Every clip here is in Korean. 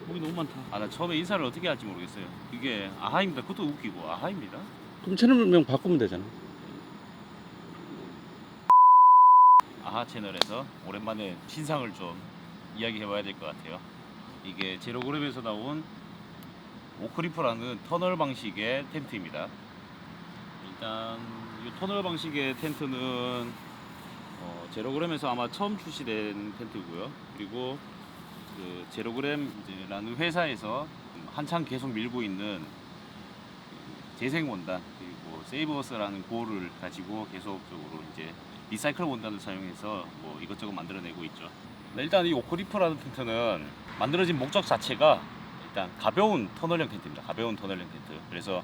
목이 너무 많다. 아, 나 처음에 인사를 어떻게 할지 모르겠어요. 이게 아하입니다. 그것도 웃기고 아하입니다. 그럼 채널명 바꾸면 되잖아. 아하 채널에서 오랜만에 신상을 좀 이야기해봐야 될 것 같아요. 이게 제로그램에서 나온 오크리프라는 터널 방식의 텐트입니다. 일단 이 터널 방식의 텐트는 제로그램에서 아마 처음 출시된 텐트고요. 그리고 그 제로그램이라는 회사에서 한창 계속 밀고 있는 재생 원단 그리고 세이버스라는 고를 가지고 계속적으로 이제 리사이클 원단을 사용해서 뭐 이것저것 만들어내고 있죠. 일단 이 오크리프라는 텐트는 만들어진 목적 자체가 일단 가벼운 터널형 텐트입니다. 가벼운 터널형 텐트. 그래서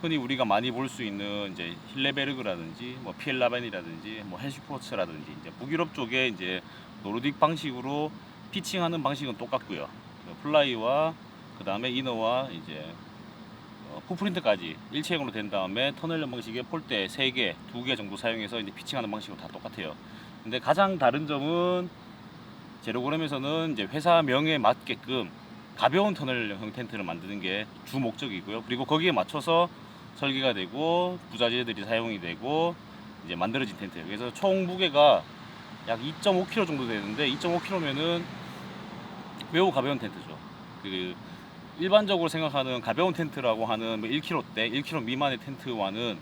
흔히 우리가 많이 볼 수 있는 이제 힐레베르그라든지 뭐 피엘라벤이라든지 뭐 헬시포츠라든지 이제 북유럽 쪽에 이제 노르딕 방식으로 피칭하는 방식은 똑같고요. 플라이와 그 다음에 이너와 이제 푸프린트까지 일체형으로 된 다음에 터널형 방식의 폴대 3개, 2개 정도 사용해서 이제 피칭하는 방식은 다 똑같아요. 근데 가장 다른 점은 제로그램에서는 이제 회사명에 맞게끔 가벼운 터널형 텐트를 만드는 게 주 목적이고요. 그리고 거기에 맞춰서 설계가 되고 부자재들이 사용이 되고 이제 만들어진 텐트예요. 그래서 총 무게가 약 2.5kg 정도 되는데 2.5kg면은 매우 가벼운 텐트죠. 그 일반적으로 생각하는 가벼운 텐트라고 하는 1kg대, 1kg 미만의 텐트와는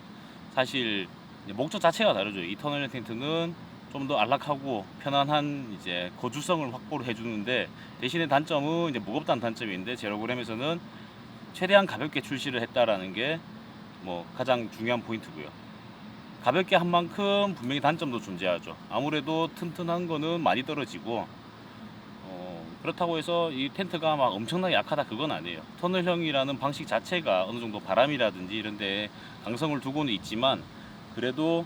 사실 목적 자체가 다르죠. 이 터널형 텐트는 좀 더 안락하고 편안한 이제 거주성을 확보를 해주는데 대신에 단점은 이제 무겁다는 단점이 있는데 제로그램에서는 최대한 가볍게 출시를 했다라는 게 뭐 가장 중요한 포인트고요. 가볍게 한 만큼 분명히 단점도 존재하죠. 아무래도 튼튼한 거는 많이 떨어지고 그렇다고 해서 이 텐트가 막 엄청나게 약하다 그건 아니에요. 터널형이라는 방식 자체가 어느 정도 바람이라든지 이런 데 강성을 두고는 있지만 그래도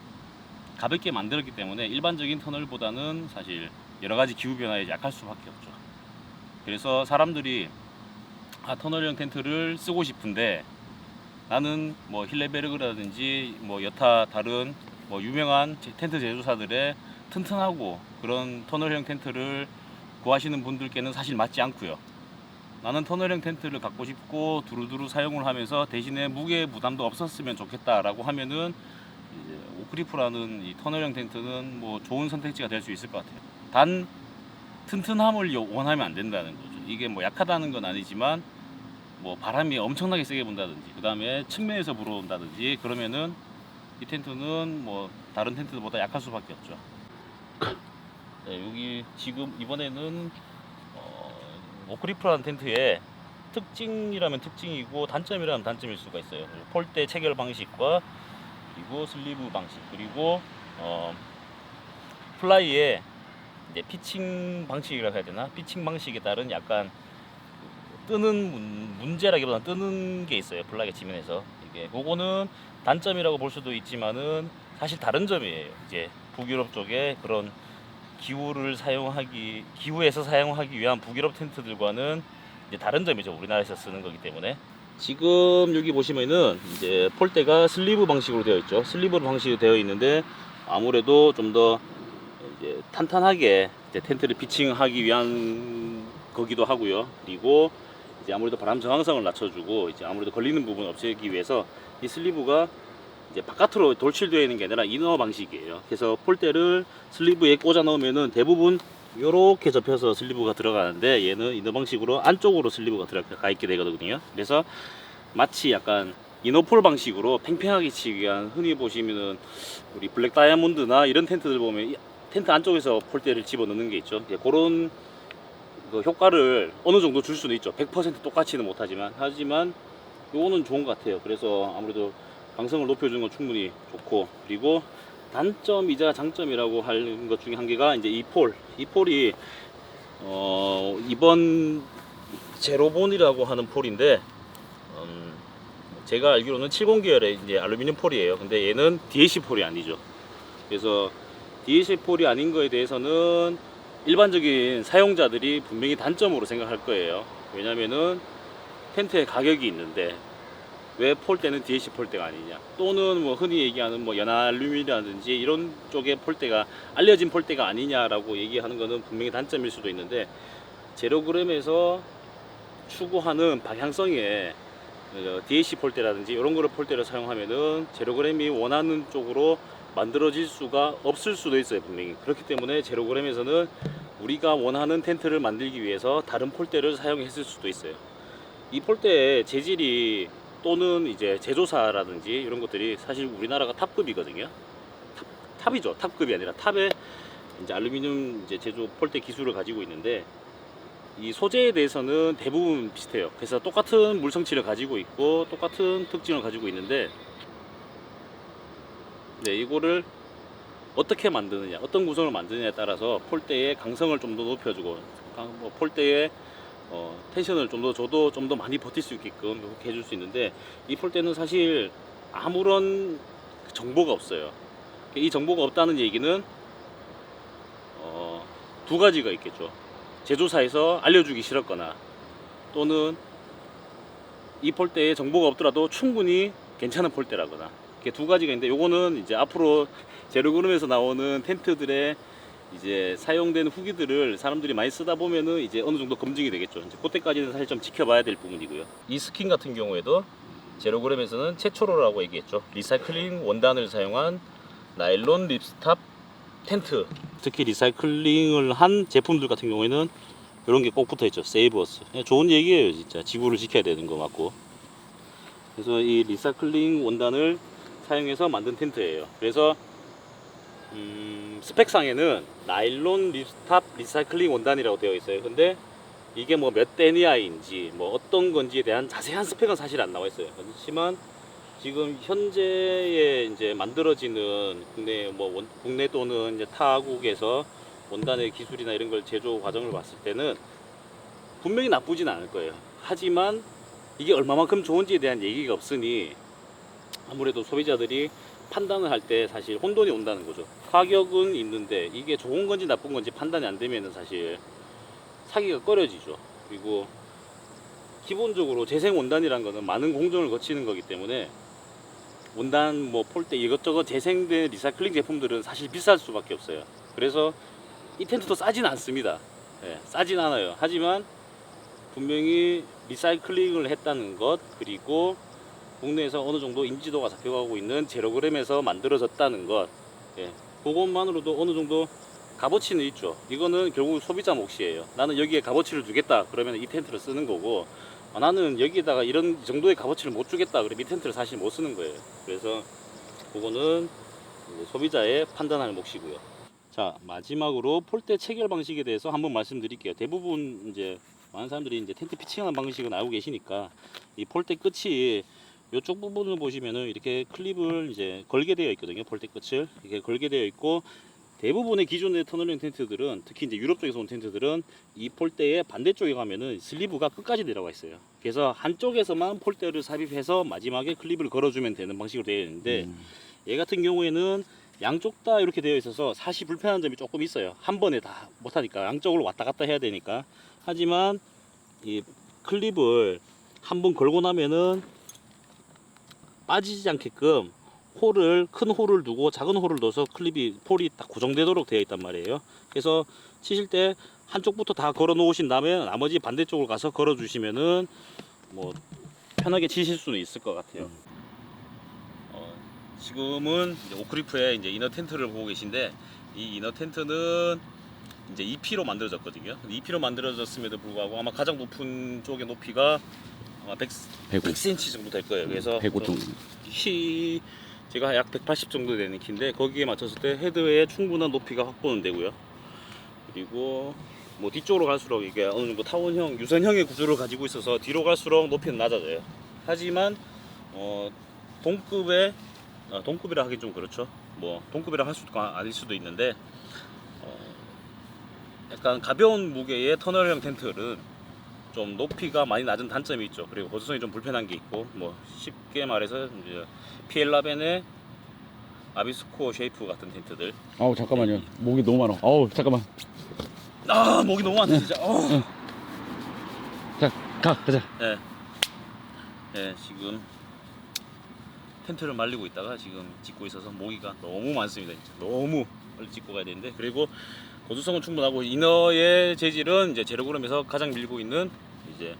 가볍게 만들었기 때문에 일반적인 터널보다는 사실 여러 가지 기후 변화에 약할 수밖에 없죠. 그래서 사람들이 터널형 텐트를 쓰고 싶은데 나는 뭐 힐레베르그라든지 뭐 여타 다른 뭐 유명한 텐트 제조사들의 튼튼하고 그런 터널형 텐트를 구하시는 분들께는 사실 맞지 않고요. 나는 터널형 텐트를 갖고 싶고 두루두루 사용을 하면서 대신에 무게 부담도 없었으면 좋겠다라고 하면은 이제 오크리프라는 이 터널형 텐트는 뭐 좋은 선택지가 될 수 있을 것 같아요. 단 튼튼함을 원하면 안 된다는 거죠. 이게 뭐 약하다는 건 아니지만 뭐 바람이 엄청나게 세게 분다든지 그 다음에 측면에서 불어온다든지 그러면은 이 텐트는 뭐 다른 텐트보다 약할 수밖에 없죠. 네, 여기 지금 이번에는 오크리프라는 텐트의 특징이라면 특징이고 단점이라면 단점일 수가 있어요. 폴대 체결 방식과 그리고 슬리브 방식 그리고 플라이의 이제 피칭 방식이라고 해야 되나? 피칭 방식에 따른 약간 뜨는 문제라기보다는 뜨는 게 있어요. 플라이가 지면에서 이게 그거는 단점이라고 볼 수도 있지만은 사실 다른 점이에요. 이제 북유럽 쪽에 그런 기후에서 사용하기 위한 북유럽 텐트들과는 이제 다른 점이죠. 우리나라에서 쓰는 거기 때문에. 지금 여기 보시면은 이제 폴대가 슬리브 방식으로 되어 있죠. 슬리브 방식으로 되어 있는데 아무래도 좀 더 이제 탄탄하게 이제 텐트를 피칭하기 위한 거기도 하고요. 그리고 이제 아무래도 바람 저항성을 낮춰주고 이제 아무래도 걸리는 부분을 없애기 위해서 이 슬리브가 이제 바깥으로 돌출되어 있는 게 아니라 이너 방식이에요. 그래서 폴대를 슬리브에 꽂아 넣으면은 대부분 이렇게 접혀서 슬리브가 들어가는데 얘는 이너 방식으로 안쪽으로 슬리브가 들어가 있게 되거든요. 그래서 마치 약간 이너폴 방식으로 팽팽하게 치기 위한 흔히 보시면은 우리 블랙 다이아몬드나 이런 텐트들 보면 텐트 안쪽에서 폴대를 집어 넣는 게 있죠. 그런 그 효과를 어느 정도 줄 수는 있죠. 100% 똑같이는 못하지만 하지만 요거는 좋은 것 같아요. 그래서 아무래도 강성을 높여주는 건 충분히 좋고 그리고 단점이자 장점이라고 할 것 중에 한 개가 이제 이 폴이 이번 제로본이라고 하는 폴인데 제가 알기로는 70 계열의 이제 알루미늄 폴이에요. 근데 얘는 DAC 폴이 아니죠. 그래서 DAC 폴이 아닌 거에 대해서는 일반적인 사용자들이 분명히 단점으로 생각할 거예요. 왜냐면은 텐트에 가격이 있는데 왜 폴대는 DAC 폴대가 아니냐, 또는 뭐 흔히 얘기하는 뭐 연알루미라든지 이런 쪽의 폴대가 알려진 폴대가 아니냐라고 얘기하는 거는 분명히 단점일 수도 있는데 제로그램에서 추구하는 방향성에 DAC 폴대라든지 이런 거를 폴대를 사용하면은 제로그램이 원하는 쪽으로 만들어질 수가 없을 수도 있어요, 분명히. 그렇기 때문에 제로그램에서는 우리가 원하는 텐트를 만들기 위해서 다른 폴대를 사용했을 수도 있어요. 이 폴대의 재질이 또는 이제 제조사라든지 이런 것들이 사실 우리나라가 탑급이거든요. 탑이죠. 탑급이 아니라 탑의 이제 알루미늄 이제 제조 폴대 기술을 가지고 있는데, 이 소재에 대해서는 대부분 비슷해요. 그래서 똑같은 물성치를 가지고 있고 똑같은 특징을 가지고 있는데, 네, 이거를 어떻게 만드느냐, 어떤 구성을 만드느냐에 따라서 폴대의 강성을 좀 더 높여주고, 폴대의 텐션을 좀 더 줘도 좀 더 많이 버틸 수 있게끔 이렇게 해줄 수 있는데, 이 폴대는 사실 아무런 정보가 없어요. 이 정보가 없다는 얘기는 두 가지가 있겠죠. 제조사에서 알려주기 싫었거나, 또는 이 폴대에 정보가 없더라도 충분히 괜찮은 폴대라거나, 이렇게 두 가지가 있는데, 요거는 이제 앞으로 제로그램에서 나오는 텐트들의 이제 사용된 후기들을 사람들이 많이 쓰다 보면은 이제 어느 정도 검증이 되겠죠. 이제 그때까지는 사실 좀 지켜봐야 될 부분이고요. 이 스킨 같은 경우에도 제로그램에서는 최초로라고 얘기했죠. 리사이클링 원단을 사용한 나일론 립스탑 텐트. 특히 리사이클링을 한 제품들 같은 경우에는 이런 게 꼭 붙어 있죠. 세이브 어스. 좋은 얘기예요, 진짜. 지구를 지켜야 되는 거 맞고. 그래서 이 리사이클링 원단을 사용해서 만든 텐트예요. 그래서 스펙상에는 나일론 립스탑 리사이클링 원단이라고 되어 있어요. 근데 이게 뭐 몇 데니아인지 뭐 어떤 건지에 대한 자세한 스펙은 사실 안 나와 있어요. 그렇지만 지금 현재에 이제 만들어지는 국내 또는 이제 타국에서 원단의 기술이나 이런 걸 제조 과정을 봤을 때는 분명히 나쁘진 않을 거예요. 하지만 이게 얼마만큼 좋은지에 대한 얘기가 없으니 아무래도 소비자들이 판단을 할 때 사실 혼돈이 온다는 거죠. 가격은 있는데 이게 좋은 건지 나쁜 건지 판단이 안 되면 사실 사기가 꺼려지죠. 그리고 기본적으로 재생 원단이란 거는 많은 공정을 거치는 거기 때문에 원단 뭐 폴대 이것저것 재생된 리사이클링 제품들은 사실 비쌀 수밖에 없어요. 그래서 이 텐트도 싸진 않습니다. 예, 싸진 않아요. 하지만 분명히 리사이클링을 했다는 것, 그리고 국내에서 어느 정도 인지도가 잡혀가고 있는 제로그램에서 만들어졌다는 것, 예, 그것만으로도 어느 정도 값어치는 있죠. 이거는 결국 소비자 몫이에요. 나는 여기에 값어치를 주겠다 그러면 이 텐트를 쓰는 거고, 나는 여기에다가 이런 정도의 값어치를 못 주겠다 그러면 이 텐트를 사실 못 쓰는 거예요. 그래서 그거는 소비자의 판단할 몫이고요. 자, 마지막으로 폴대 체결 방식에 대해서 한번 말씀드릴게요. 대부분 이제 많은 사람들이 이제 텐트 피칭하는 방식은 알고 계시니까, 이 폴대 끝이 이쪽 부분을 보시면은 이렇게 클립을 이제 걸게 되어 있거든요. 폴대 끝을 이렇게 걸게 되어 있고, 대부분의 기존의 터널형 텐트들은, 특히 이제 유럽 쪽에서 온 텐트들은 이 폴대의 반대쪽에 가면은 슬리브가 끝까지 내려가 있어요. 그래서 한쪽에서만 폴대를 삽입해서 마지막에 클립을 걸어주면 되는 방식으로 되어 있는데, 얘 같은 경우에는 양쪽 다 이렇게 되어 있어서 사실 불편한 점이 조금 있어요. 한 번에 다 못하니까 양쪽으로 왔다 갔다 해야 되니까. 하지만 이 클립을 한번 걸고 나면은 빠지지 않게끔 큰 홀을 두고 작은 홀을 넣어서 폴이 딱 고정되도록 되어 있단 말이에요. 그래서 치실 때 한쪽부터 다 걸어 놓으신 다음에 나머지 반대쪽으로 가서 걸어 주시면은 뭐 편하게 치실 수는 있을 것 같아요. 지금은 이제 오크리프의 이제 이너 텐트를 보고 계신데, 이 이너 텐트는 이제 2P로 만들어졌거든요. 2P로 만들어졌음에도 불구하고 아마 가장 높은 쪽의 높이가 아마 100cm 정도 될 거예요. 그래서 105 정도. 키 제가 약 180 정도 되는 키인데, 거기에 맞췄을 때 헤드에 충분한 높이가 확보는 되고요. 그리고 뭐 뒤쪽으로 갈수록 이게 어느 정도 타원형, 유선형의 구조를 가지고 있어서 뒤로 갈수록 높이는 낮아져요. 하지만 동급이라 하긴 좀 그렇죠. 뭐 동급이라 할 수도 아닐 수도 있는데, 약간 가벼운 무게의 터널형 텐트는 좀 높이가 많이 낮은 단점이 있죠. 그리고 보수성이 좀 불편한 게 있고, 뭐 쉽게 말해서 이제 피엘라벤의 아비스코 쉐이프 같은 텐트들. 아우 잠깐만요. 목이 너무 많아. 아우 잠깐만. 아, 목이 너무 많네 진짜. 자, 가자. 네, 지금 텐트를 말리고 있다가 지금 짚고 있어서 모기가 너무 많습니다. 진짜 너무 빨리 짚고 가야 되는데, 그리고 고수성은 충분하고 이너의 재질은 이제 제로그램에서 가장 밀고 있는 이제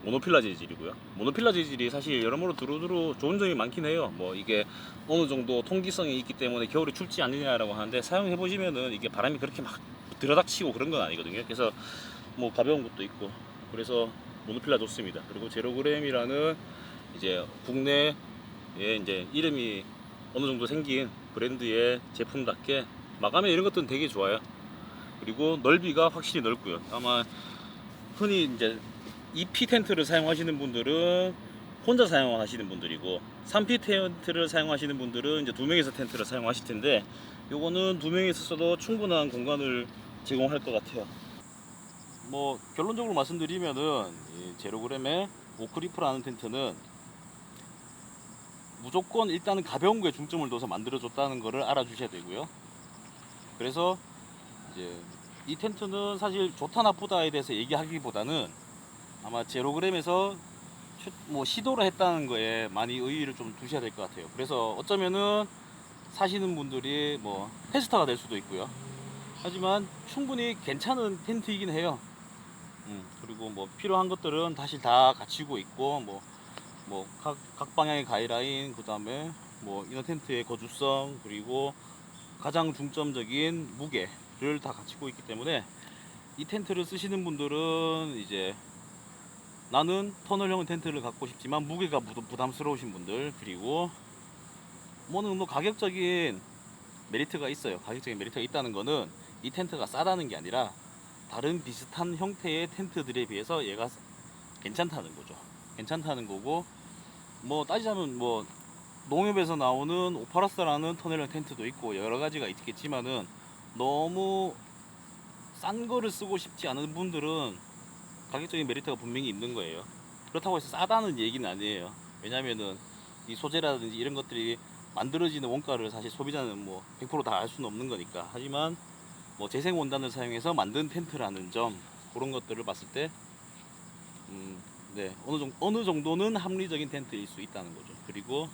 모노필라 재질이고요. 모노필라 재질이 사실 여러모로 두루두루 좋은 점이 많긴 해요. 뭐 이게 어느 정도 통기성이 있기 때문에 겨울에 춥지 않느냐라고 하는데 사용해 보시면은 이게 바람이 그렇게 막 들어닥치고 그런 건 아니거든요. 그래서 뭐 가벼운 것도 있고 그래서 모노필라 좋습니다. 그리고 제로그램이라는 이제 국내에 이제 이름이 어느 정도 생긴 브랜드의 제품답게 마감에 이런 것들은 되게 좋아요. 그리고 넓이가 확실히 넓고요. 아마 흔히 이제 2P 텐트를 사용하시는 분들은 혼자 사용하시는 분들이고 3P 텐트를 사용하시는 분들은 이제 2명이서 텐트를 사용하실 텐데 요거는 2명이 있어도 충분한 공간을 제공할 것 같아요. 뭐 결론적으로 말씀드리면은 이 제로그램의 오크리프라는 텐트는 무조건 일단은 가벼운 거에 중점을 둬서 만들어줬다는 것을 알아주셔야 되고요. 그래서 이제 이 텐트는 사실 좋다 나쁘다에 대해서 얘기하기보다는 아마 제로그램에서 뭐 시도를 했다는 거에 많이 의의를 좀 두셔야 될 것 같아요. 그래서 어쩌면은 사시는 분들이 뭐 테스터가 될 수도 있고요. 하지만 충분히 괜찮은 텐트이긴 해요. 그리고 뭐 필요한 것들은 사실 다 갖추고 있고 뭐 각 방향의 가이드라인, 그 다음에 뭐 이너 텐트의 거주성, 그리고 가장 중점적인 무게를 다 갖추고 있기 때문에 이 텐트를 쓰시는 분들은 이제 나는 터널형 텐트를 갖고 싶지만 무게가 부담스러우신 분들, 그리고 어느 정도 가격적인 메리트가 있어요. 가격적인 메리트가 있다는 거는 이 텐트가 싸다는 게 아니라 다른 비슷한 형태의 텐트들에 비해서 얘가 괜찮다는 거죠. 괜찮다는 거고, 뭐 따지자면 뭐 농협에서 나오는 오파라스라는 터널형 텐트도 있고 여러 가지가 있겠지만은 너무 싼 거를 쓰고 싶지 않은 분들은 가격적인 메리트가 분명히 있는 거예요. 그렇다고 해서 싸다는 얘기는 아니에요. 왜냐면은 이 소재라든지 이런 것들이 만들어지는 원가를 사실 소비자는 뭐 100% 다 알 수는 없는 거니까. 하지만 뭐 재생 원단을 사용해서 만든 텐트라는 점, 그런 것들을 봤을 때 네, 어느 정도는 합리적인 텐트일 수 있다는 거죠. 그리고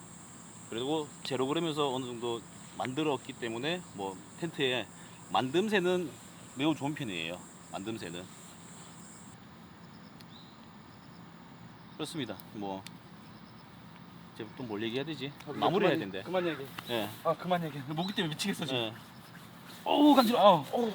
제로그램에서 어느 정도 만들었기 때문에 뭐 텐트의 만듦새는 매우 좋은 편이에요. 만듦새는. 그렇습니다. 뭐 이제 또 뭘 얘기해야 되지? 마무리해야 된대. 그만 얘기. 예. 아 그만 얘기. 모기 때문에 미치겠어 지금. 예. 어우 간지러. 어우.